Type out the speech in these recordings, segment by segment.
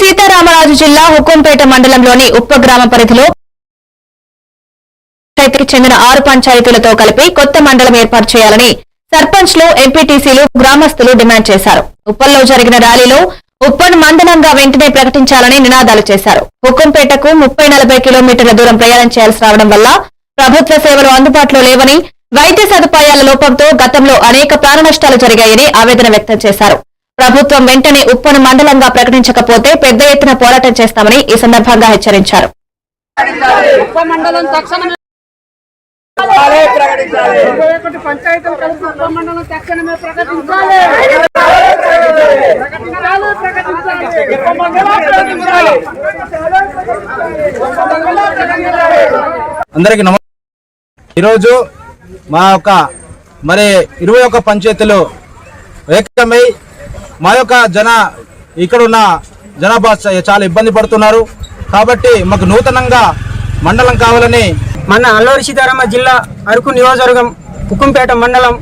సీతారామరాజు జిల్లా హుకుంపేట మండలంలోని ఉప్ప గ్రామ పరిధిలో చెందిన 6 పంచాయతీలతో కలిపి కొత్త మండలం ఏర్పాటు చేయాలని సర్పంచ్లు, ఎంపీటీసీలు, గ్రామస్తులు డిమాండ్ చేశారు. ఉప్పల్లో జరిగిన ర్యాలీలో ఉప్పన్ మండలంగా వెంటనే ప్రకటించాలని నినాదాలు చేశారు. హుకుంపేటకు 30-40 కిలోమీటర్ల దూరం ప్రయాణం చేయాల్సి రావడం వల్ల ప్రభుత్వ సేవలు అందుబాటులో లేవని, వైద్య సదుపాయాల లోపంతో గతంలో అనేక ప్రాణ నష్టాలు జరిగాయని ఆవేదన వ్యక్తం చేశారు. ప్రభుత్వం వెంటనే ఉప్పన్ మండలంగా ప్రకటించకపోతే పెద్ద ఎత్తున పోరాటం చేస్తామని ఈ సందర్భంగా హెచ్చరించారు. అందరికీ నమస్కారం. ఈరోజు మా యొక్క 21 పంచాయతీలు ఏకమై మా యొక్క ఇక్కడున్న జనాభా చాలా ఇబ్బంది పడుతున్నారు. కాబట్టి మాకు నూతనంగా మండలం కావాలని మన అల్లూరి సీతారామ జిల్లా అరకు నియోజకవర్గం హుకుంపేట మండలం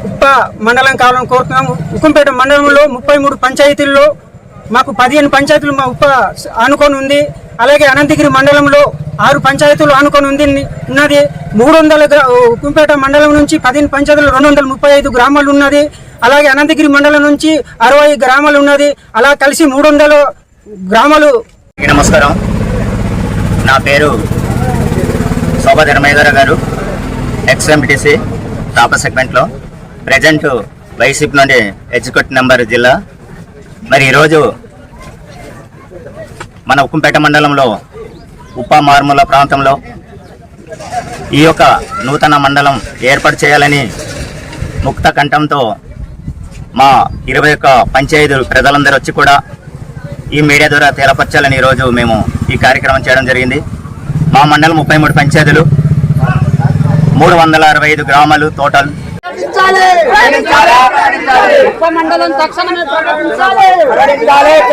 ఉప్ప మండలం కావాలని కోరుతున్నాము. హుకుంపేట మండలంలో 33 పంచాయతీల్లో మాకు 15 పంచాయతీలు మా ఉప్ప ఆనుకొని ఉంది. అలాగే అనంతగిరి మండలంలో 6 పంచాయతీలు ఆనుకొని ఉన్నది. 300 హుకుంపేట మండలం నుంచి 15 పంచాయతీలు 235 గ్రామాలు ఉన్నది. అలాగే అనంతగిరి మండలం నుంచి 60 గ్రామాలు ఉన్నది. అలా కలిసి 300 గ్రామాలు. నమస్కారం, నా పేరు శోభా ధర్మేంద్ర గారు, ఎక్స్ఎంటీసీ టాపర్ సెగ్మెంట్లో ప్రజెంట్ వైసీపీ నుండి ఎగ్జిక్యూటివ్ మెంబర్ జిల్లా. ఈరోజు మన ఉక్కంపేట మండలంలో ఉప్ప మారుమూల ప్రాంతంలో ఈ యొక్క నూతన మండలం ఏర్పాటు చేయాలని ముక్త కంఠంతో మా 21 పంచాయతీ ప్రజలందరూ వచ్చి కూడా ఈ మీడియా ద్వారా తెలపరచాలని ఈరోజు మేము ఈ కార్యక్రమం చేయడం జరిగింది. మా మండలం 33 పంచాయతీలు, 365 గ్రామాలు టోటల్. మండలం తక్షణమే ప్రకటించాలి.